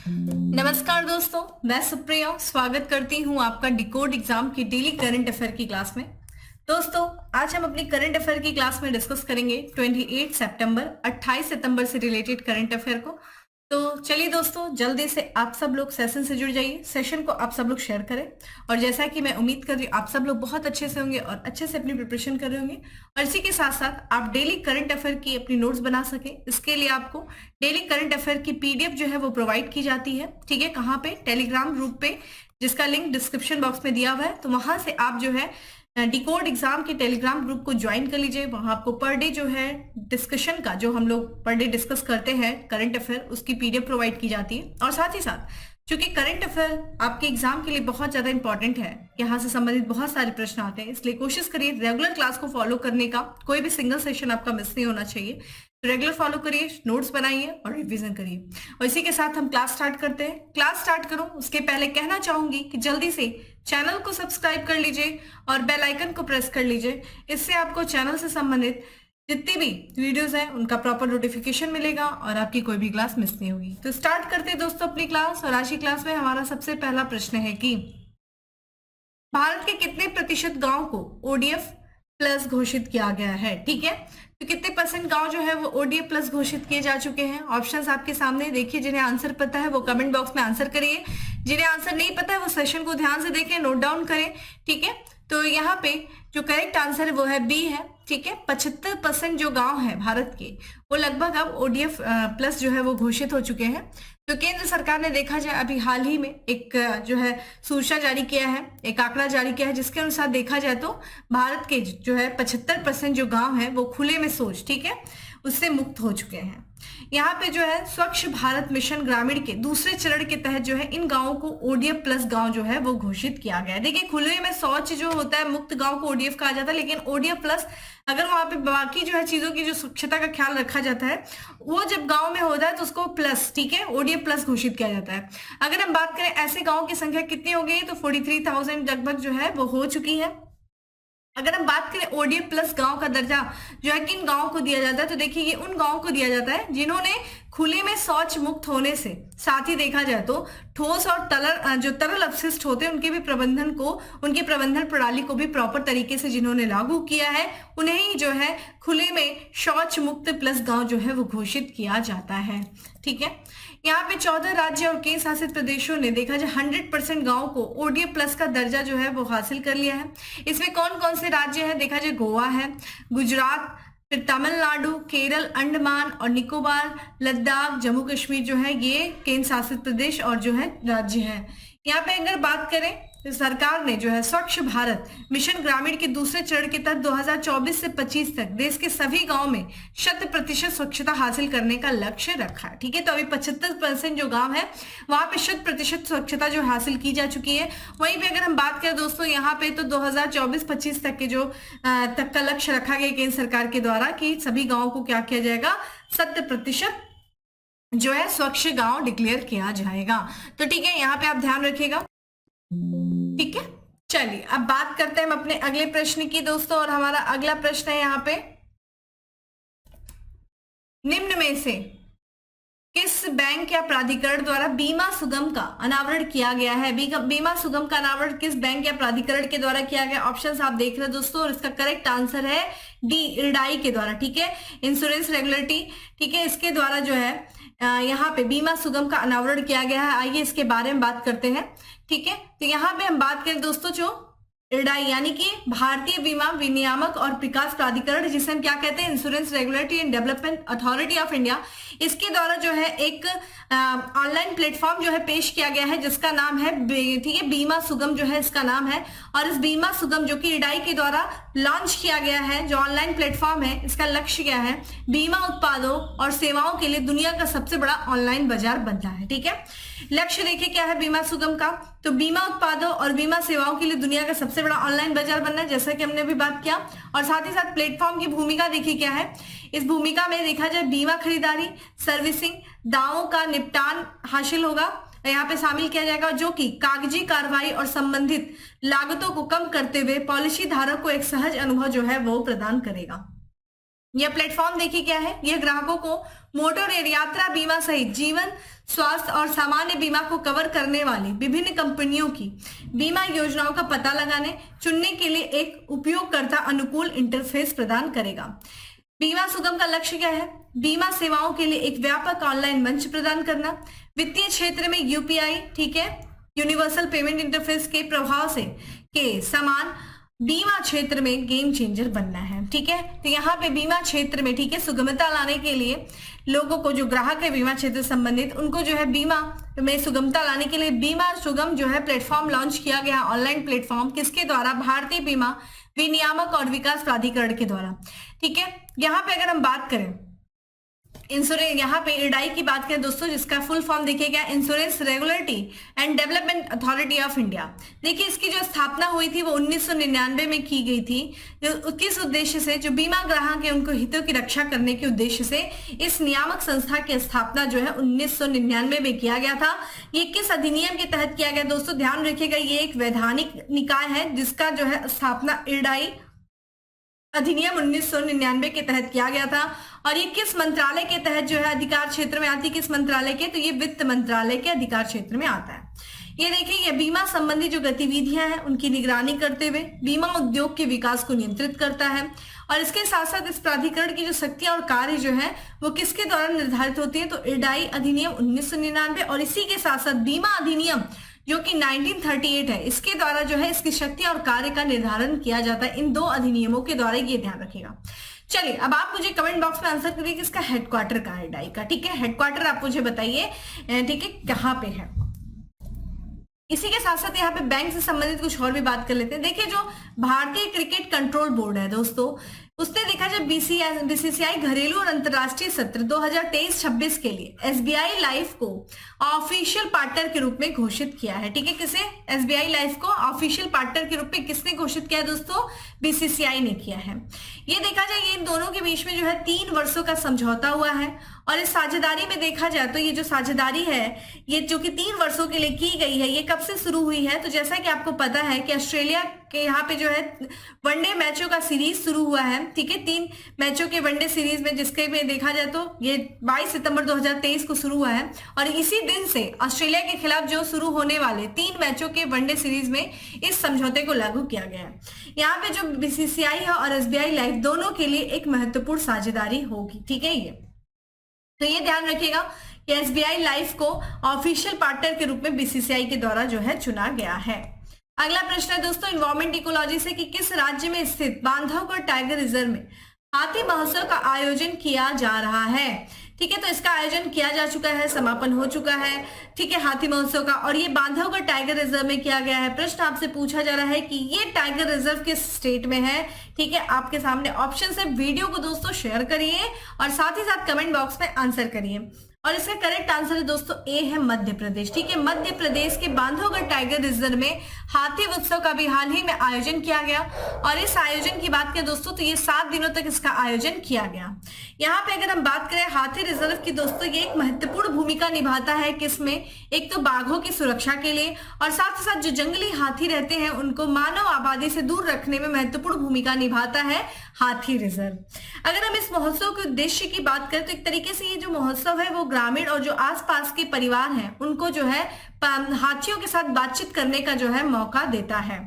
नमस्कार दोस्तों, मैं सुप्रिया स्वागत करती हूं आपका डिकोड एग्जाम की डेली करंट अफेयर की क्लास में। दोस्तों, आज हम अपनी करंट अफेयर की क्लास में डिस्कस करेंगे 28 सितंबर 28 सितंबर से रिलेटेड करंट अफेयर को। तो चलिए दोस्तों, जल्दी से आप सब लोग सेशन से जुड़ जाइए, सेशन को आप सब लोग शेयर करें। और जैसा कि मैं उम्मीद कर रही हूँ आप सब लोग बहुत अच्छे से होंगे और अच्छे से अपनी प्रिपरेशन कर रहे होंगे, और इसी के साथ साथ आप डेली करंट अफेयर की अपनी नोट्स बना सके, इसके लिए आपको डेली करंट अफेयर की पीडीएफ जो है वो प्रोवाइड की जाती है। ठीक है, कहाँ पे? टेलीग्राम ग्रुप पे, जिसका लिंक डिस्क्रिप्शन बॉक्स में दिया हुआ है। तो वहां से आप जो है डिकोड एग्जाम के टेलीग्राम ग्रुप को ज्वाइन कर लीजिए। वहां आपको पर डे जो है डिस्कशन का, जो हम लोग पर डे डिस्कस करते हैं करंट अफेयर, उसकी पीडीएफ प्रोवाइड की जाती है। और साथ ही साथ क्योंकि करंट अफेयर आपके एग्जाम के लिए बहुत ज्यादा इंपॉर्टेंट है, यहाँ से संबंधित बहुत सारे प्रश्न आते हैं, इसलिए कोशिश करिए रेगुलर क्लास को फॉलो करने का, कोई भी सिंगल सेशन आपका मिस नहीं होना चाहिए। रेगुलर फॉलो करिए, नोट्स बनाइए और रिवीजन करिए। और इसी के साथ हम क्लास स्टार्ट करते हैं। क्लास स्टार्ट करूं उसके पहले कहना चाहूंगी कि जल्दी से चैनल को सब्सक्राइब कर लीजिए और बेल आइकन को प्रेस कर लीजिए। इससे आपको चैनल से संबंधित जितनी भी वीडियोस हैं उनका प्रॉपर नोटिफिकेशन मिलेगा और आपकी कोई भी क्लास मिस नहीं होगी। तो स्टार्ट करते हैं दोस्तों अपनी क्लास। और आज की क्लास में हमारा सबसे पहला प्रश्न है कि भारत के कितने प्रतिशत गांव को ओडीएफ प्लस घोषित किया गया है? ठीक है, तो कितने परसेंट गांव जो है वो ओडीएफ प्लस घोषित किए जा चुके हैं? ऑप्शंस आपके सामने देखिए, जिन्हें आंसर पता है वो कमेंट बॉक्स में आंसर करिए, जिन्हें आंसर नहीं पता है वो सेशन को ध्यान से देखें, नोट डाउन करें। ठीक है, तो यहाँ पे जो करेक्ट आंसर है वो है बी है। ठीक है, 75% जो गांव है भारत के वो लगभग अब ओडीएफ प्लस जो है वो घोषित हो चुके हैं। तो केंद्र सरकार ने देखा जाए अभी हाल ही में एक जो है सूचना जारी किया है, एक आंकड़ा जारी किया है, जिसके अनुसार देखा जाए तो भारत के जो है 75% जो गांव है वो खुले में शौच, ठीक है, उससे मुक्त हो चुके हैं। यहाँ पे जो है स्वच्छ भारत मिशन ग्रामीण के दूसरे चरण के तहत जो है इन गांवों को ओडीएफ प्लस गांव जो है वो घोषित किया गया है। देखिए, खुले में शौच जो होता है मुक्त गांव को ओडीएफ कहा जाता है, लेकिन ओडीएफ प्लस अगर वहां पे बाकी जो है चीजों की जो स्वच्छता का ख्याल रखा जाता है, वो जब गांव में होता है तो उसको प्लस, ठीक है, ओडीएफ प्लस घोषित किया जाता है। अगर हम बात करें ऐसे गांव की संख्या कितनी हो गई, तो 43,000 लगभग जो है वो हो चुकी है। अगर हम बात करें ओडीएफ प्लस गांव का दर्जा जो है किन गांवों को दिया जाता है, तो देखिए ये उन गांवों को दिया जाता है जिन्होंने खुले में शौच मुक्त होने से साथ ही देखा जाए तो ठोस और तरल अपशिष्ट होते हैं उनके भी प्रबंधन को, उनकी प्रबंधन प्रणाली को भी प्रॉपर तरीके से जिन्होंने लागू किया है, उन्हें ही जो है खुले में शौच मुक्त प्लस गांव जो है वो घोषित किया जाता है। ठीक है, यहाँ पे 14 राज्य और केंद्र शासित प्रदेशों ने देखा जाए 100% गांव को ओडीएफ प्लस का दर्जा जो है वो हासिल कर लिया है। इसमें कौन कौन से राज्य है? देखा जाए गोवा है, गुजरात, फिर तमिलनाडु, केरल, अंडमान और निकोबार, लद्दाख, जम्मू कश्मीर जो है ये केंद्र शासित प्रदेश और जो है राज्य है। यहाँ पे अगर बात करें तो सरकार ने जो है स्वच्छ भारत मिशन ग्रामीण के दूसरे चरण के तहत 2024 से 25 तक देश के सभी गांव में 100% स्वच्छता हासिल करने का लक्ष्य रखा है। ठीक है, तो अभी 75% जो गांव है वहां पे 100% स्वच्छता जो हासिल की जा चुकी है। वहीं पे अगर हम बात करें दोस्तों यहाँ पे तो 2024-25 तक के जो तक का लक्ष्य रखा गया केंद्र सरकार के द्वारा कि सभी गाँव को क्या किया जाएगा, 100% जो है स्वच्छ गांव डिक्लेयर किया जाएगा। तो ठीक है, यहाँ पे आप ध्यान रखिएगा। ठीक है, चलिए अब बात करते हैं हम अपने अगले प्रश्न की दोस्तों। और हमारा अगला प्रश्न है यहाँ पे, निम्न में से किस बैंक या प्राधिकरण द्वारा बीमा सुगम का अनावरण किया गया है? बीमा सुगम का अनावरण किस बैंक या प्राधिकरण के द्वारा किया गया? ऑप्शंस आप देख रहे हैं दोस्तों, और इसका करेक्ट आंसर है डी, इरडाई के द्वारा। ठीक है, इंश्योरेंस रेगुलेटरी, ठीक है, इसके द्वारा जो है यहाँ पे बीमा सुगम का अनावरण किया गया है। आइए इसके बारे में बात करते हैं। ठीक है, तो यहाँ पे हम बात करें दोस्तों जो इरडाई यानी कि भारतीय बीमा विनियामक और विकास प्राधिकरण, जिसे हम क्या कहते हैं, insurance regulatory and development authority of India, इसके द्वारा जो है एक ऑनलाइन प्लेटफॉर्म जो है पेश किया गया है जिसका नाम है, ठीक है, बीमा सुगम जो है इसका नाम है। और इस बीमा सुगम जो कि इरडाई के द्वारा लॉन्च किया गया है, जो ऑनलाइन प्लेटफॉर्म है, इसका लक्ष्य क्या है, बीमा उत्पादों और सेवाओं के लिए दुनिया का सबसे बड़ा ऑनलाइन बाजार बनना है। ठीक है, लक्ष्य देखिए क्या है बीमा सुगम का, तो बीमा उत्पादों और बीमा सेवाओं के लिए दुनिया का सबसे बड़ा ऑनलाइन बाजार बनना है, जैसा कि हमने अभी बात किया। और साथ ही साथ प्लेटफॉर्म की भूमिका देखिए क्या है, इस भूमिका में देखा जाए बीमा खरीदारी, सर्विसिंग, दावों का निपटान हासिल होगा, यहाँ पे शामिल किया जाएगा, जो कि कागजी कार्रवाई और संबंधित लागतों को कम करते हुए पॉलिसी धारक को एक सहज अनुभव जो है वो प्रदान करेगा। यह प्लेटफॉर्म देखिए क्या है, यह ग्राहकों को मोटर और यात्रा बीमा सहित जीवन, स्वास्थ्य और सामान्य बीमा को कवर करने वाली विभिन्न कंपनियों की बीमा योजनाओं का पता लगाने, चुनने के लिए एक उपयोगकर्ता अनुकूल इंटरफेस प्रदान करेगा। बीमा सुगम का लक्ष्य क्या है? बीमा सेवाओं के लिए एक व्यापक ऑनलाइन मंच प्रदान करना, वित्तीय क्षेत्र में यूपीआई, ठीक है, यूनिवर्सल पेमेंट इंटरफेस के प्रभाव से के समान बीमा क्षेत्र में गेम चेंजर बनना है, ठीक है। तो यहाँ पे बीमा क्षेत्र में, ठीक है, सुगमता लाने के लिए लोगों को, जो ग्राहक है बीमा क्षेत्र से संबंधित, उनको जो है बीमा में सुगमता लाने के लिए बीमा सुगम जो है प्लेटफॉर्म लॉन्च किया गया, ऑनलाइन प्लेटफॉर्म, किसके द्वारा? भारतीय बीमा विनियामक और विकास प्राधिकरण के द्वारा, ठीक है। यहाँ पे अगर हम बात करें इंश्योरेंस, यहाँ पे इरडाई की बात करें दोस्तों, जिसका फुल फॉर्म देखिएगा insurance regulatory and development authority of India. देखिए इसकी जो स्थापना हुई थी वो 1999 में की गई थी। जो किस उद्देश्य से? जो बीमा ग्राहक है उनको हितों की रक्षा करने के उद्देश्य से इस नियामक संस्था की स्थापना जो है 1999 में किया गया था। ये किस अधिनियम के तहत किया गया दोस्तों? ध्यान रखिएगा, ये एक वैधानिक निकाय है जिसका जो है स्थापना इरडाई अधिनियम 1999 के तहत किया गया था। और ये किस मंत्रालय के तहत जो है अधिकार क्षेत्र में आती है? किस मंत्रालय के? तो ये वित्त मंत्रालय के अधिकार क्षेत्र में आता है। ये देखिए, ये बीमा संबंधी जो गतिविधियां हैं उनकी निगरानी करते हुए बीमा उद्योग के विकास को नियंत्रित करता है। और इसके साथ साथ इस प्राधिकरण की जो शक्तियां और कार्य जो है वो किसके द्वारा निर्धारित होती है? तो इरडाई अधिनियम 1999 और इसी के साथ साथ बीमा अधिनियम जो कि 1938 है, इसके द्वारा जो है इसकी शक्ति और कार्य का निर्धारण किया जाता है। इन दो अधिनियमों के द्वारा, ये ध्यान रखिएगा। चलिए अब आप मुझे कमेंट बॉक्स में आंसर करिए कि इसका हेडक्वार्टर कहाँ है इरडाई का, ठीक है। हेडक्वार्टर आप मुझे बताइए, ठीक है, कहाँ पे है। इसी के साथ साथ यहाँ पे बैंक से संबंधित कुछ और भी बात कर लेते हैं। देखिए जो भारतीय क्रिकेट कंट्रोल बोर्ड है दोस्तों, उसने देखा जब बीसीसीआई घरेलू और अंतर्राष्ट्रीय सत्र 2023-26 के लिए एसबीआई लाइफ को ऑफिशियल पार्टनर के रूप में घोषित किया है, ठीक है। किसे? एसबीआई लाइफ को ऑफिशियल पार्टनर के रूप में किसने घोषित किया है दोस्तों? बीसीसीआई ने किया है। ये देखा जाए, ये इन दोनों के बीच में जो है 3 वर्षों का समझौता हुआ है। और इस साझेदारी में देखा जाए तो ये जो साझेदारी है ये जो कि 3 वर्षों के लिए की गई है, ये कब से शुरू हुई है? तो जैसा कि आपको पता है कि ऑस्ट्रेलिया के यहाँ पे जो है वनडे मैचों का सीरीज शुरू हुआ है, ठीक है। 3 मैचों के वनडे सीरीज में, जिसके में देखा जाए तो ये 22 सितंबर 2023 को शुरू हुआ है। और इसी दिन से ऑस्ट्रेलिया के खिलाफ जो शुरू होने वाले 3 मैचों के वनडे सीरीज में इस समझौते को लागू किया गया है। यहाँ पे जो बीसीसीआई है और एसबीआई लाइफ दोनों के लिए एक महत्वपूर्ण साझेदारी होगी, ठीक है। ये तो ये ध्यान रखिएगा कि एसबीआई लाइफ को ऑफिशियल पार्टनर के रूप में बीसीसीआई के द्वारा जो है चुना गया है। अगला प्रश्न है दोस्तों इन्वायरमेंट इकोलॉजी से कि किस राज्य में स्थित बांधवगढ़ टाइगर रिजर्व में हाथी महोत्सव का आयोजन किया जा रहा है, ठीक है। तो इसका आयोजन किया जा चुका है, समापन हो चुका है, ठीक है, हाथी महोत्सव का। और ये बांधवगढ़ टाइगर रिजर्व में किया गया है। प्रश्न आपसे पूछा जा रहा है कि ये टाइगर रिजर्व किस स्टेट में है, ठीक है। आपके सामने ऑप्शन है, वीडियो को दोस्तों शेयर करिए और साथ ही साथ कमेंट बॉक्स में आंसर करिए। और इसका करेक्ट आंसर है दोस्तों ए है मध्य प्रदेश, ठीक है। मध्य प्रदेश के बांधवगढ़ टाइगर रिजर्व में हाथी उत्सव का भी हाल ही में आयोजन किया गया। और इस आयोजन की बात करें दोस्तों तो ये 7 दिनों तक इसका आयोजन किया गया। यहाँ पे अगर हम बात करें हाथी रिजर्व की दोस्तों, ये एक महत्वपूर्ण भूमिका निभाता है किसमें? एक तो बाघों की सुरक्षा के लिए और साथ ही साथ जो जंगली हाथी रहते हैं उनको मानव आबादी से दूर रखने में महत्वपूर्ण भूमिका निभाता है हाथी रिजर्व। अगर हम इस महोत्सव के उद्देश्य की बात करें तो एक तरीके से ये जो महोत्सव है वो ग्रामीण और जो आसपास के परिवार हैं उनको जो है हाथियों के साथ बातचीत करने का जो है मौका देता है,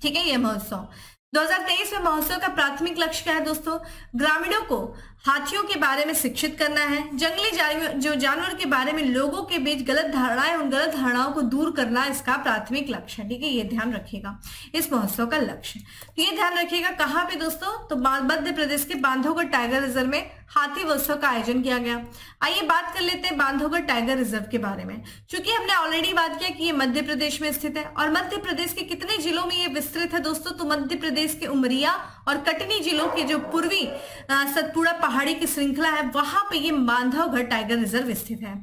ठीक है। ये महोत्सव 2023 में महोत्सव का प्राथमिक लक्ष्य क्या है दोस्तों? ग्रामीणों को हाथियों के बारे में शिक्षित करना है, जंगली जो जानवर के बारे में लोगों के बीच गलत धारणाएं, उन गलत धारणाओं को दूर करना इसका प्राथमिक लक्ष्य है, ठीक है। ये ध्यान रखिएगा इस महोत्सव का लक्ष्य। तो ये ध्यान रखिएगा कहाँ पे दोस्तों? तो मध्य प्रदेश के बांधवगढ़ टाइगर रिजर्व में हाथी उत्सव का आयोजन किया गया। आइए बात कर लेते हैं बांधवगढ़ टाइगर रिजर्व के बारे में। चूंकि हमने ऑलरेडी बात किया कि ये मध्य प्रदेश में स्थित है और मध्य प्रदेश के कितने जिलों में ये विस्तृत है दोस्तों? तो मध्य प्रदेश के उमरिया और कटनी जिलों के जो पूर्वी सतपुड़ा पहाड़ी की श्रृंखला है वहां पे ये बांधवगढ़ टाइगर रिजर्व स्थित है।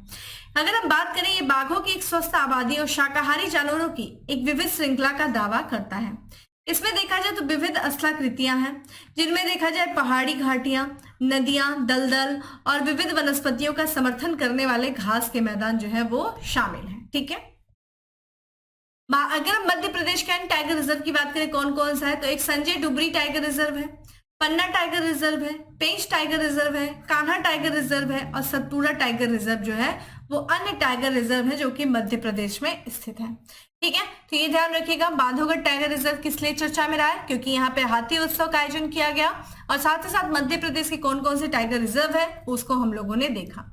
अगर हम बात करें, ये बाघों की एक स्वस्थ आबादी और शाकाहारी जानवरों की एक विविध श्रृंखला का दावा करता है। इसमें देखा जाए तो विविध स्थलाकृतियां हैं जिनमें देखा जाए पहाड़ी घाटियां, नदियां, दलदल और विविध वनस्पतियों का समर्थन करने वाले घास के मैदान जो है वो शामिल है, ठीक है। अगर हम मध्य प्रदेश के टाइगर रिजर्व की बात करें कौन कौन सा है, तो एक संजय डुबरी टाइगर रिजर्व है, पन्ना टाइगर रिजर्व है, पेंच टाइगर रिजर्व है, कान्हा टाइगर रिजर्व है और सतपुड़ा टाइगर रिजर्व जो है वो अन्य टाइगर रिजर्व है जो कि मध्य प्रदेश में स्थित है। ठीक है, तो ये ध्यान रखिएगा। बांधवगढ़ टाइगर रिजर्व किस लिए चर्चा में रहा है? क्योंकि यहाँ पे हाथी उत्सव का आयोजन किया गया और साथ ही साथ मध्य प्रदेश के कौन कौन से टाइगर रिजर्व है उसको हम लोगों ने देखा।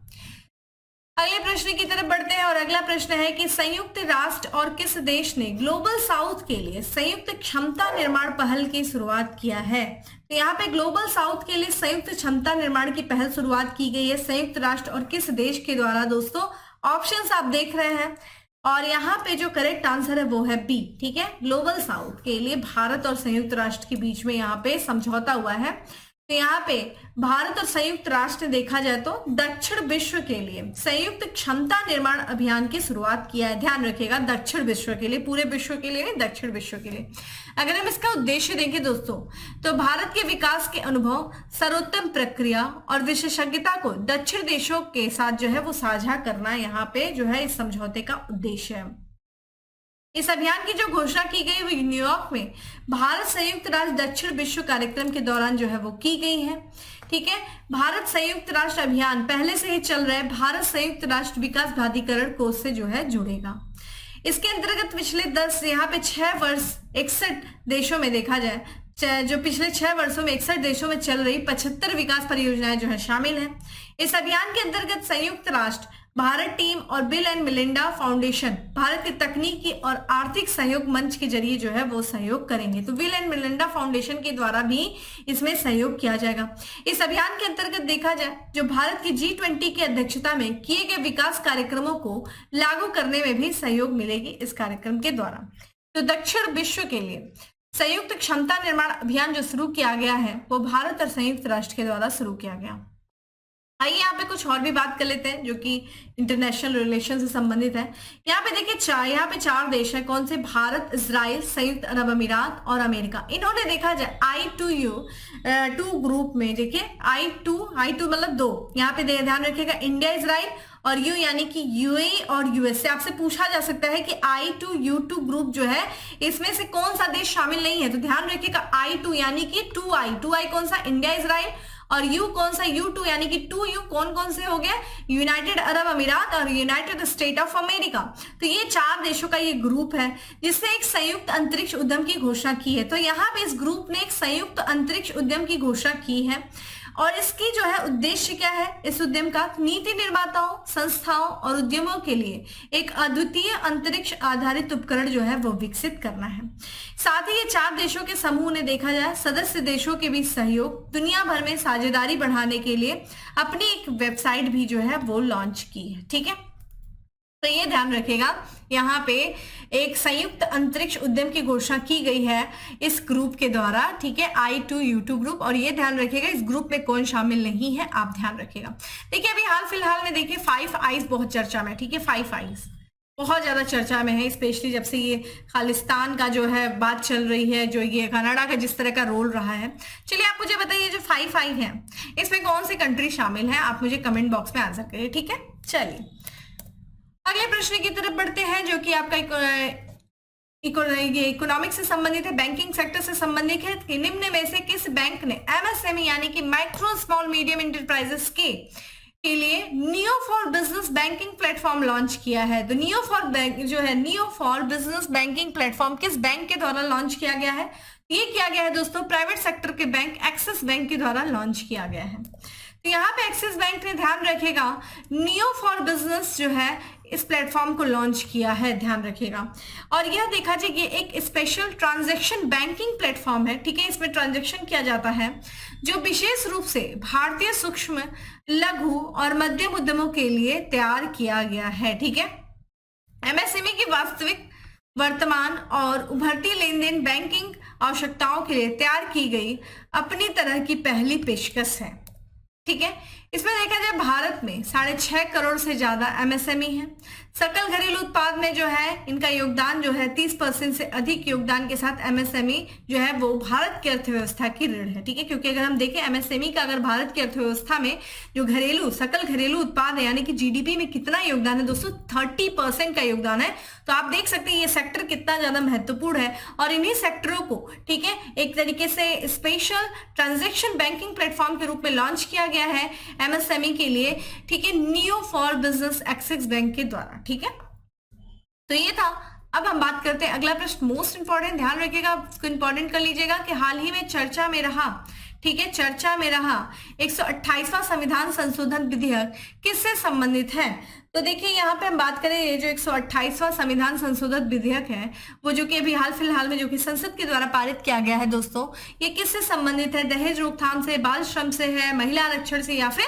अगले प्रश्न की तरफ बढ़ते हैं और अगला प्रश्न है कि संयुक्त राष्ट्र और किस देश ने ग्लोबल साउथ के लिए संयुक्त क्षमता निर्माण पहल की शुरुआत किया है? तो यहाँ पे ग्लोबल साउथ के लिए संयुक्त क्षमता निर्माण की पहल शुरुआत की गई है संयुक्त राष्ट्र और किस देश के द्वारा? दोस्तों ऑप्शंस आप देख रहे हैं और यहाँ पे जो करेक्ट आंसर है वो है बी। ठीक है, ग्लोबल साउथ के लिए भारत और संयुक्त राष्ट्र के बीच में यहाँ पे समझौता हुआ है। तो यहाँ पे भारत और संयुक्त राष्ट्र देखा जाए तो दक्षिण विश्व के लिए संयुक्त क्षमता निर्माण अभियान की शुरुआत किया है। ध्यान रखिएगा, दक्षिण विश्व के लिए, पूरे विश्व के लिए नहीं, दक्षिण विश्व के लिए। अगर हम इसका उद्देश्य देखें दोस्तों तो भारत के विकास के अनुभव, सर्वोत्तम प्रक्रिया और विशेषज्ञता को दक्षिण देशों के साथ जो है वो साझा करना यहाँ पे जो है इस समझौते का उद्देश्य है। इस अभियान की जो घोषणा की गई वो न्यूयॉर्क में भारत संयुक्त राष्ट्र दक्षिण विश्व कार्यक्रम के दौरान जो है वो की गई है। ठीक है, भारत संयुक्त राष्ट्र अभियान पहले से ही चल रहा है, भारत संयुक्त राष्ट्र विकास प्राधिकरण कोष से जो है जुड़ेगा। इसके अंतर्गत पिछले 10 यहाँ पे 6 वर्ष 61 देशों में देखा जाए, जो पिछले 6 वर्षों में 61 देशों में चल रही 75 विकास परियोजनाएं जो है शामिल है। इस अभियान के अंतर्गत संयुक्त राष्ट्र, भारत टीम और bill and Melinda foundation Bharat के तकनीकी और आर्थिक सहयोग मंच के जरिए जो है वो सहयोग करेंगे। तो बिल एंड मिलिंडा फाउंडेशन के द्वारा भी इसमें सहयोग किया जाएगा। इस अभियान के अंतर्गत देखा जाए जो भारत की G20 की अध्यक्षता में किए गए विकास कार्यक्रमों को लागू करने में भी सहयोग मिलेगी इस कार्यक्रम के द्वारा। तो दक्षिण विश्व के लिए संयुक्त क्षमता निर्माण अभियान जो शुरू किया गया है वो भारत और संयुक्त राष्ट्र के द्वारा शुरू किया गया। आइए यहाँ पे कुछ और भी बात कर लेते हैं जो कि इंटरनेशनल रिलेशन से संबंधित है। यहाँ पे देखिए यहाँ पे 4 देश है, कौन से? भारत, इजराइल, संयुक्त अरब अमीरात और अमेरिका। इन्होंने देखा जाए I2U ग्रुप में, देखिए I2 मतलब 2, यहाँ पे ध्यान रखिएगा इंडिया, इजराइल और यू यानी कि यूएई और यूएसए। आपसे पूछा जा सकता है कि I2U2 ग्रुप जो है इसमें से कौन सा देश शामिल नहीं है? तो ध्यान रखिएगा I2 यानी कि 2I कौन सा? इंडिया, इजराइल और यू कौन सा? U2 यानी कि 2U कौन कौन से हो गए? यूनाइटेड अरब अमीरात और यूनाइटेड स्टेट ऑफ अमेरिका। तो ये 4 देशों का ये ग्रुप है जिसने एक संयुक्त अंतरिक्ष उद्यम की घोषणा की है। तो यहाँ पे इस ग्रुप ने एक संयुक्त अंतरिक्ष उद्यम की घोषणा की है और इसकी जो है उद्देश्य क्या है? इस उद्यम का नीति निर्माताओं, संस्थाओं और उद्यमों के लिए एक अद्वितीय अंतरिक्ष आधारित उपकरण जो है वो विकसित करना है। साथ ही ये 4 देशों के समूह ने देखा जाए सदस्य देशों के बीच सहयोग, दुनिया भर में साझेदारी बढ़ाने के लिए अपनी एक वेबसाइट भी जो है वो लॉन्च की है। ठीक है, तो ये ध्यान रखिएगा, यहाँ पे एक संयुक्त अंतरिक्ष उद्यम की घोषणा की गई है इस ग्रुप के द्वारा। ठीक है, I2U2 ग्रुप। और ये ध्यान रखिएगा इस ग्रुप में कौन शामिल नहीं है, आप ध्यान रखिएगा। देखिए अभी हाल फिलहाल में देखिए 5 आइज बहुत चर्चा में। ठीक है, 5 आइज बहुत ज्यादा चर्चा में है, स्पेशली जब से ये खालिस्तान का जो है बात चल रही है, जो ये कनाडा का जिस तरह का रोल रहा है। चलिए आप मुझे बताइए जो 5 आई है इसमें कौन सी कंट्री शामिल है? आप मुझे कमेंट बॉक्स में आंसर करिए। ठीक है, चलिए अगले प्रश्न की तरफ बढ़ते हैं जो कि आपका इकोनॉमिक्स से संबंधित है, बैंकिंग सेक्टर से संबंधित है। कि निम्न में से किस बैंक ने MSME यानी कि माइक्रो स्मॉल मीडियम इंटरप्राइजेस के लिए neo for business banking platform launch किया है? तो neo for business banking platform किस बैंक के द्वारा लॉन्च किया गया है? ये किया गया है दोस्तों प्राइवेट सेक्टर के बैंक एक्सिस बैंक के द्वारा लॉन्च किया गया है। तो यहाँ पे एक्सिस बैंक ने, ध्यान रखेगा, नियो फॉर बिजनेस जो है इस प्लेटफॉर्म को लॉन्च किया है, ध्यान रखिएगा। और यह देखा जाए कि एक स्पेशल ट्रांजैक्शन बैंकिंग प्लेटफॉर्म है। ठीक है, इसमें ट्रांजैक्शन किया जाता है जो विशेष रूप से भारतीय सूक्ष्म, लघु और मध्यम उद्यमों के लिए तैयार किया गया है। ठीक है, MSME की वास्तविक, वर्तमान और उभरती लेन देन बैंकिंग आवश्यकताओं के लिए तैयार की गई अपनी तरह की पहली पेशकश है। ठीक है, इसमें देखा जाए भारत में 6.5 करोड़ से ज्यादा एमएसएमई है। सकल घरेलू उत्पाद में जो है इनका योगदान जो है 30% से अधिक योगदान के साथ एमएसएमई जो है वो भारत की अर्थव्यवस्था की रीढ़ है। ठीक है, क्योंकि अगर हम देखें एमएसएमई का अगर भारत की अर्थव्यवस्था में जो सकल घरेलू उत्पाद है यानी कि जीडीपी में कितना योगदान है दोस्तों, 30% का योगदान है। तो आप देख सकते हैं ये सेक्टर कितना ज्यादा महत्वपूर्ण है और इन्हीं सेक्टरों को, ठीक है, एक तरीके से स्पेशल ट्रांजैक्शन बैंकिंग प्लेटफॉर्म के रूप में लॉन्च किया गया है एमएसएमई के लिए। ठीक है, neo for business axis bank के द्वारा। ठीक है, तो ये था। अब हम बात करते हैं अगला प्रश्न, मोस्ट इंपॉर्टेंट, ध्यान रखिएगा, इसको इंपॉर्टेंट कर लीजिएगा कि हाल ही में चर्चा में रहा, ठीक है, चर्चा में रहा 128वां संविधान संशोधन विधेयक किससे संबंधित है। तो देखिए यहाँ पे हम बात करें ये जो 128वां संविधान संशोधन विधेयक है वो जो कि अभी हाल फिलहाल में जो कि संसद के द्वारा पारित किया गया है दोस्तों, ये किससे संबंधित है, दहेज रोकथाम से, बाल श्रम से है, महिला आरक्षण से या फिर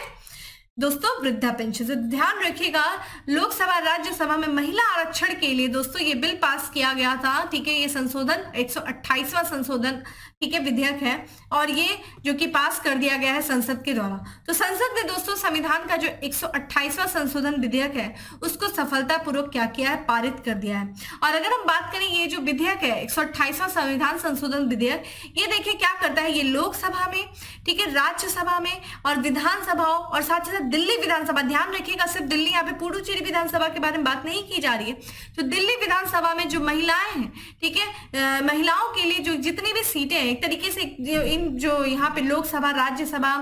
दोस्तों वृद्धा पेंशन से। ध्यान रखिएगा लोकसभा राज्यसभा में महिला आरक्षण के लिए दोस्तों ये बिल पास किया गया था। ठीक है, ये संशोधन 128वां संशोधन, ठीक है, विधेयक है और ये जो कि पास कर दिया गया है संसद के द्वारा। तो संसद ने दोस्तों संविधान का जो 128वां संशोधन विधेयक है उसको सफलतापूर्वक क्या किया है, पारित कर दिया है। और अगर हम बात करें ये जो विधेयक है 128वां संविधान संशोधन विधेयक, ये देखिए क्या करता है, ये लोकसभा में, ठीक है, राज्यसभा में और विधानसभाओं और साथ ही साथ दिल्ली विधानसभा, ध्यान रखिएगा सिर्फ दिल्ली, यहाँ पे पुडुचेरी विधानसभा के बारे में बात नहीं की जा रही है, तो दिल्ली विधानसभा में जो महिलाएं हैं, ठीक है, महिलाओं के लिए जो जितनी भी सीटें हैं एक तरीके से इन जो यहाँ पे लोकसभा, राज्यसभा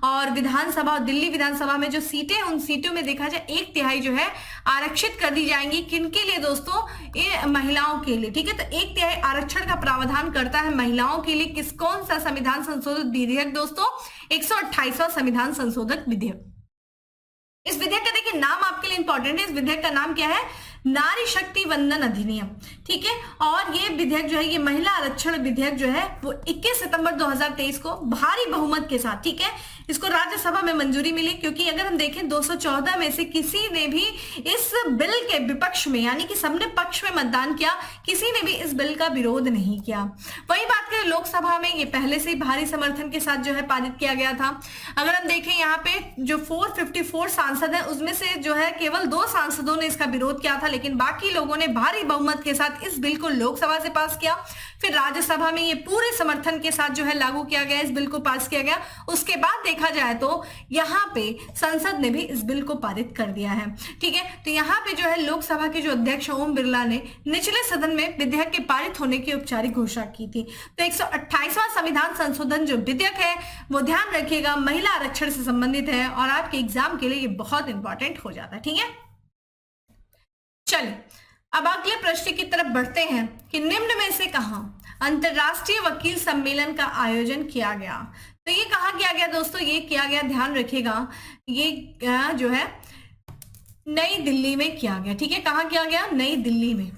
और विधानसभा और दिल्ली विधानसभा में जो सीटें हैं उन सीटों में देखा जाए 1/3 जो है आरक्षित कर दी जाएंगी। किनके लिए दोस्तों, ये महिलाओं के लिए। ठीक है, तो 1/3 आरक्षण का प्रावधान करता है महिलाओं के लिए किस, कौन सा संविधान संशोधन विधेयक दोस्तों, 128वां संविधान संशोधन विधेयक। इस विधेयक का देखिए नाम आपके लिए इंपॉर्टेंट है, इस विधेयक का नाम क्या है, नारी शक्ति वंदन अधिनियम। ठीक है, और ये विधेयक जो है, ये महिला आरक्षण विधेयक जो है वो 21 सितंबर 2023 को भारी बहुमत के साथ, ठीक है, इसको राज्यसभा में मंजूरी मिली। क्योंकि अगर हम देखें 214 में से किसी ने भी इस बिल के विपक्ष में, यानी कि सबने पक्ष में मतदान किया, किसी ने भी इस बिल का विरोध नहीं किया। वही बात करें लोकसभा में, ये पहले से ही भारी समर्थन के साथ जो है पारित किया गया था। अगर हम देखें यहाँ पे जो 454 सांसद है उसमें से जो है केवल 2 सांसदों ने इसका विरोध किया था, लेकिन बाकी लोगों ने भारी बहुमत के साथ इस बिल को लोकसभा से पास किया। फिर राज्यसभा में ये पूरे समर्थन के साथ जो है लागू किया गया, इस बिल को पास किया गया। उसके बाद देखा जाए तो यहाँ पे संसद ने भी इस बिल को पारित कर दिया है। ठीक है, तो यहाँ पे जो है लोकसभा के जो अध्यक्ष ओम बिरला ने निचले सदन में विधेयक के पारित होने की औपचारिक घोषणा की थी। तो 128वां संविधान संशोधन जो विधेयक है वो ध्यान रखिएगा महिला आरक्षण से संबंधित है और आपके एग्जाम के लिए ये बहुत इंपॉर्टेंट हो जाता है। ठीक है, चलिए अब अगले प्रश्न की तरफ बढ़ते हैं कि निम्न में से कहां अंतरराष्ट्रीय वकील सम्मेलन का आयोजन किया गया। तो ये कहां किया गया दोस्तों, ये किया गया, ध्यान रखिएगा, ये जो है नई दिल्ली में किया गया। ठीक है, कहां किया गया, नई दिल्ली में।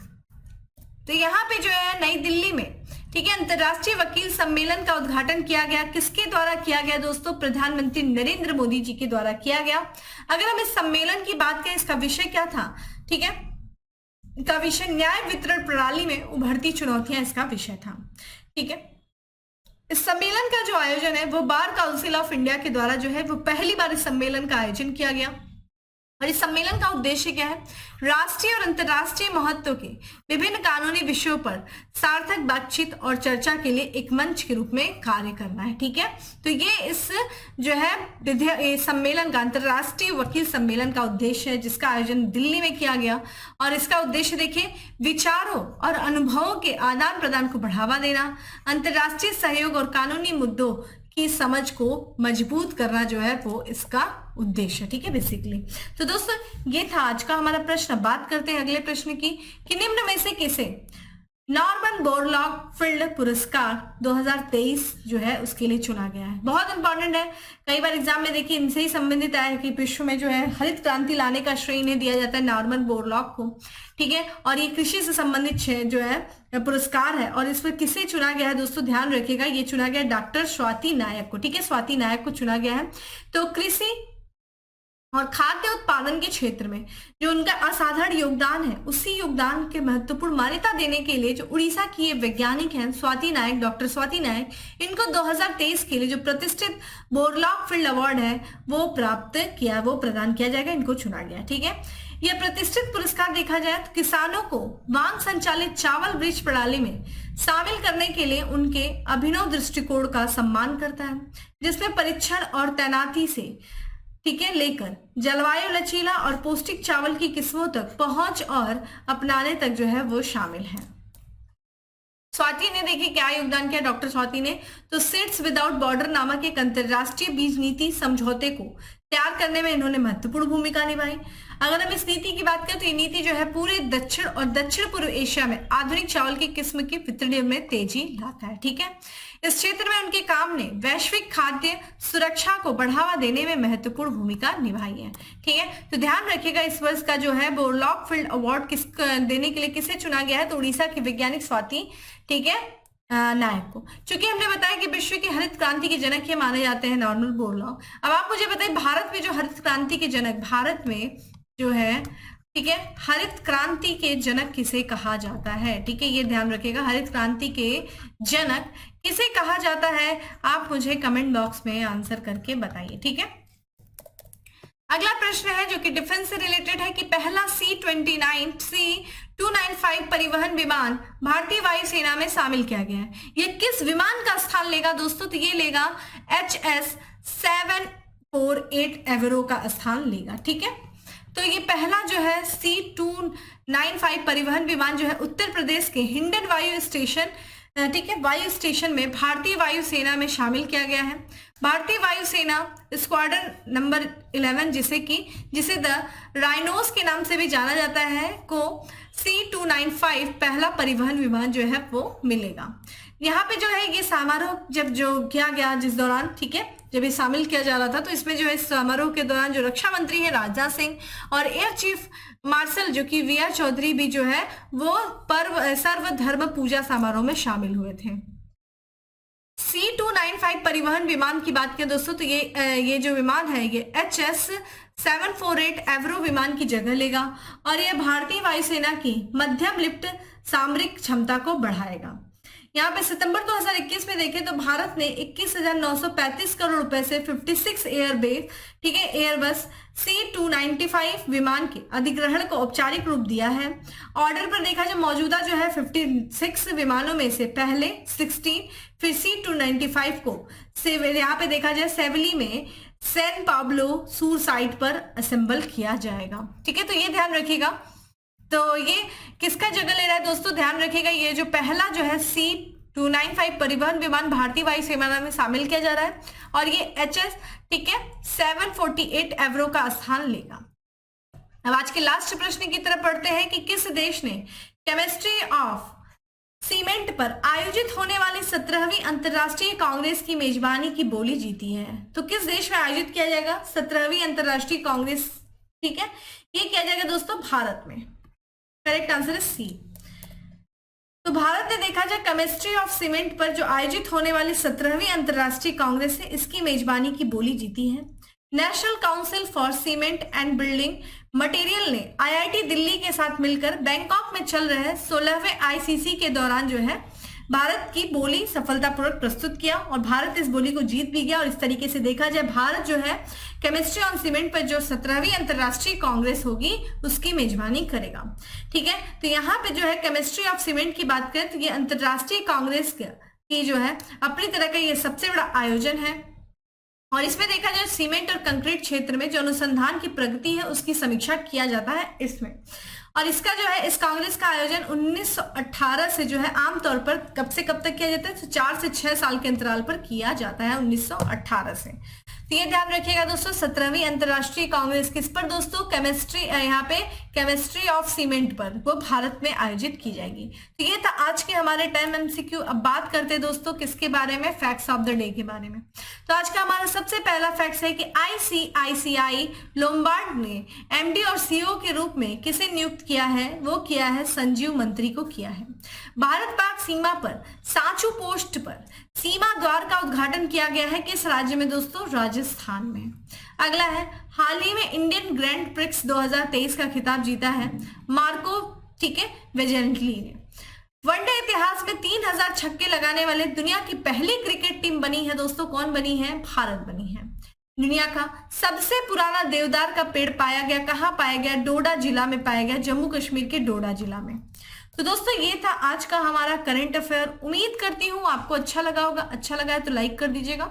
तो यहाँ पे जो है नई दिल्ली में, ठीक है, अंतरराष्ट्रीय वकील सम्मेलन का उद्घाटन किया गया। किसके द्वारा किया गया दोस्तों, प्रधानमंत्री नरेंद्र मोदी जी के द्वारा किया गया। अगर हम इस सम्मेलन की बात करें, इसका विषय क्या था, ठीक है, का विषय न्याय वितरण प्रणाली में उभरती चुनौतियां इसका विषय था। ठीक है, इस सम्मेलन का जो आयोजन है वो बार काउंसिल ऑफ इंडिया के द्वारा जो है वो पहली बार इस सम्मेलन का आयोजन किया गया। और इस सम्मेलन का उद्देश्य क्या है, राष्ट्रीय और अंतर्राष्ट्रीय महत्व के विभिन्न कानूनी विषयों पर सार्थक बातचीत और चर्चा के लिए एक मंच के रूप में कार्य करना है। ठीक है, तो ये इस जो है सम्मेलन का, अंतर्राष्ट्रीय वकील सम्मेलन का उद्देश्य है, जिसका आयोजन दिल्ली में किया गया। और इसका उद्देश्य देखिए, विचारों और अनुभवों के आदान प्रदान को बढ़ावा देना, अंतर्राष्ट्रीय सहयोग और कानूनी मुद्दों की समझ को मजबूत करना जो है वो इसका उद्देश्य। ठीक है, बेसिकली। तो दोस्तों ये था आज का हमारा प्रश्न। बात करते हैं अगले प्रश्न की कि निम्न में से किसे नॉर्मन बोरलॉग फील्ड पुरस्कार 2023 जो है उसके लिए चुना गया है। बहुत इंपॉर्टेंट है, कई बार एग्जाम में देखिए इनसे ही संबंधित आया है कि विश्व में जो है हरित क्रांति लाने का श्रेय इन्हें दिया जाता है, नॉर्मन बोरलॉग को। ठीक है, और ये कृषि से संबंधित जो है पुरस्कार है और इस पर किसे चुना गया है दोस्तों, ध्यान रखिएगा, ये चुना गया डॉक्टर स्वाति नायक को। ठीक है, स्वाति नायक को चुना गया है। तो कृषि और खाद्य उत्पादन के क्षेत्र में जो उनका असाधारण योगदान है, उसी योगदान के महत्वपूर्ण मान्यता देने के लिए जो उड़ीसा की ये वैज्ञानिक हैं स्वाति नायक, डॉक्टर स्वाति नायक, इनको 2023 के लिए जो प्रतिष्ठित बोरलॉग फील्ड अवार्ड है वो प्रदान किया जाएगा, इनको चुना गया। ठीक है, यह प्रतिष्ठित पुरस्कार देखा जाए तो किसानों को वांग संचालित चावल वृक्ष प्रणाली में शामिल करने के लिए उनके अभिनव दृष्टिकोण का सम्मान करता है, जिसमें परीक्षण और तैनाती से ठीक है लेकर जलवायु लचीला और पौष्टिक चावल की किस्मों तक पहुंच और अपनाने तक जो है वो शामिल है। स्वाति ने देखिए क्या योगदान किया डॉक्टर स्वाति ने, तो सीड्स विदाउट बॉर्डर नामक एक अंतरराष्ट्रीय बीज नीति समझौते को तैयार करने में इन्होंने महत्वपूर्ण भूमिका निभाई। अगर हम इस नीति की बात करें तो ये नीति जो है पूरे दक्षिण और दक्षिण पूर्व एशिया में आधुनिक चावल की किस्म के वितरण में तेजी लाता है। ठीक है, इस क्षेत्र में उनके काम ने वैश्विक खाद्य सुरक्षा को बढ़ावा देने में महत्वपूर्ण भूमिका निभाई है। ठीक है, तो ध्यान रखिएगा इस वर्ष का जो है बोरलॉग फील्ड अवार्ड किस देने के लिए किसे चुना गया है, तो उड़ीसा की वैज्ञानिक स्वाति ठीक है नायक को। चूंकि हमने बताया कि विश्व की हरित क्रांति के जनक ये माने जाते हैं नॉर्मन बोरलॉग। अब आप मुझे बताइए भारत में जो हरित क्रांति के जनक, भारत में जो है ठीक है हरित क्रांति के जनक किसे कहा जाता है। ठीक है, ये ध्यान रखिएगा, हरित क्रांति के जनक किसे कहा जाता है, आप मुझे कमेंट बॉक्स में आंसर करके बताइए। ठीक है, अगला प्रश्न है जो कि डिफेंस से रिलेटेड है कि पहला C-295 परिवहन विमान भारतीय वायुसेना में शामिल किया गया है। यह किस विमान का स्थान लेगा दोस्तों, तो ये लेगा HS-748 एवरो का स्थान लेगा। ठीक है, तो ये पहला जो है C-295 परिवहन विमान जो है उत्तर प्रदेश के हिंडन वायु स्टेशन ठीक है वायु स्टेशन में भारतीय वायुसेना में शामिल किया गया है। भारतीय वायुसेना स्क्वाड्रन नंबर 11 जिसे द राइनोस के नाम से भी जाना जाता है को C-295 पहला परिवहन विमान जो है वो मिलेगा। यहाँ पे जो है ये समारोह जब जो किया गया जिस दौरान ठीक है जब ये शामिल किया जा रहा था, तो इसमें जो है इस समारोह के दौरान जो रक्षा मंत्री है राजनाथ सिंह और एयर चीफ मार्शल जो कि वी आर चौधरी भी जो है वो सर्वधर्म पूजा समारोह में शामिल हुए थे। C-295 परिवहन विमान की बात करें दोस्तों, तो ये जो विमान है ये HS-748 एवरो विमान की जगह लेगा और यह भारतीय वायुसेना की मध्यम लिफ्ट सामरिक क्षमता को बढ़ाएगा। यहाँ पे सितंबर 2021 में देखें तो भारत ने 21,935 करोड़ रुपए से 56 एयरबेस ठीक है एयरबस C-295 विमान के अधिग्रहण को औपचारिक रूप दिया है। ऑर्डर पर देखा जाए मौजूदा जो है 56 विमानों में से पहले 16 फिर C-295 को यहाँ पे देखा जाए सेवली में सैन पाब्लो सूर साइट पर असेंबल किया जाएगा। ठीक है, तो ये ध्यान रखिएगा, तो ये किसका जगह ले रहा है दोस्तों, ध्यान रखिएगा ये जो पहला जो है C-295 परिवहन विमान भारतीय वायुसेना में शामिल किया जा रहा है और ये HS ठीक है 748 एवरो का स्थान लेगा। अब आज के लास्ट प्रश्न की तरफ पढ़ते हैं कि किस देश ने केमिस्ट्री ऑफ सीमेंट पर आयोजित होने वाली 17वीं अंतरराष्ट्रीय कांग्रेस की मेजबानी की बोली जीती है। तो किस देश में आयोजित किया जाएगा 17वीं अंतरराष्ट्रीय कांग्रेस, ठीक है ये किया जाएगा दोस्तों भारत में। करेक्ट आंसर है सी। तो भारत ने देखा जाए केमिस्ट्री ऑफ सीमेंट पर जो आयोजित होने वाली 17वीं अंतरराष्ट्रीय कांग्रेस है इसकी मेजबानी की बोली जीती है। National council for cement and building material ने आईआईटी दिल्ली के साथ मिलकर बैंकॉक में चल रहे 16वें आईसीसी के दौरान जो है भारत की बोली सफलतापूर्वक प्रस्तुत किया और भारत इस बोली को जीत भी गया। और इस तरीके से देखा जाए भारत जो है केमिस्ट्री ऑन सीमेंट पर जो 17वीं अंतरराष्ट्रीय कांग्रेस होगी उसकी मेजबानी करेगा। ठीक है, तो यहाँ पे जो है केमिस्ट्री ऑफ सीमेंट की बात करें तो ये अंतरराष्ट्रीय कांग्रेस की जो है अपनी तरह का ये सबसे बड़ा आयोजन है और इसमें देखा जाए सीमेंट और कंक्रीट क्षेत्र में जो अनुसंधान की प्रगति है उसकी समीक्षा किया जाता है इसमें। और इसका जो है इस कांग्रेस का आयोजन 1918 से जो है आमतौर पर कब से कब तक किया जाता है तो 4 से 6 साल के अंतराल पर किया जाता है 1918 से। तो ये ध्यान रखिएगा दोस्तों 17वीं अंतरराष्ट्रीय कांग्रेस किस पर दोस्तों केमिस्ट्री यहाँ पे केमिस्ट्री ऑफ सीमेंट पर वो भारत में आयोजित की जाएगी। तो ये था आज के हमारे टाइम एमसीक्यू। अब बात करते हैं दोस्तों किसके बारे में, फैक्ट्स ऑफ द डे के बारे में। तो आज का हमारा सबसे पहला फैक्ट है कि आईसीआईसीआई लोम्बार्ड ने एमडी और सीईओ के रूप में किसे नियुक्त किया है, वो किया है संजीव मंत्री को किया है। भारत पाक सीमा पर सांचू पोस्ट पर सीमा द्वार का उद्घाटन किया गया है किस राज्य में दोस्तों? राजस्थान में। अगला है, हाल ही में इंडियन ग्रैंड प्रिक्स 2023 का खिताब जीता है मार्को, ठीक है, वेजेंटली ने। वनडे इतिहास में 3000 छक्के लगाने वाले दुनिया की पहली क्रिकेट टीम बनी है दोस्तों, कौन बनी है? भारत बनी है। दुनिया का सबसे पुराना देवदार का पेड़ पाया गया, कहां पाया गया? डोडा जिला में पाया गया, जम्मू कश्मीर के डोडा जिला में। तो दोस्तों ये था आज का हमारा करंट अफेयर। उम्मीद करती हूँ आपको अच्छा लगा होगा। अच्छा लगा है तो लाइक कर दीजिएगा,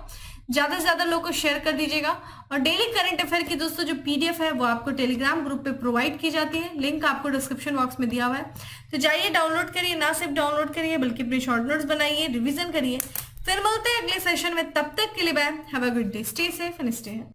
ज्यादा से ज्यादा लोगों को शेयर कर दीजिएगा। और डेली करंट अफेयर की दोस्तों जो पीडीएफ है वो आपको टेलीग्राम ग्रुप पे प्रोवाइड की जाती है, लिंक आपको डिस्क्रिप्शन बॉक्स में दिया हुआ है। तो जाइए डाउनलोड करिए, ना सिर्फ डाउनलोड करिए बल्कि अपने शॉर्ट नोट्स बनाइए, रिविजन करिए। फिर मिलते हैं अगले सेशन में, तब तक के लिए bye, have a good day, stay safe and stay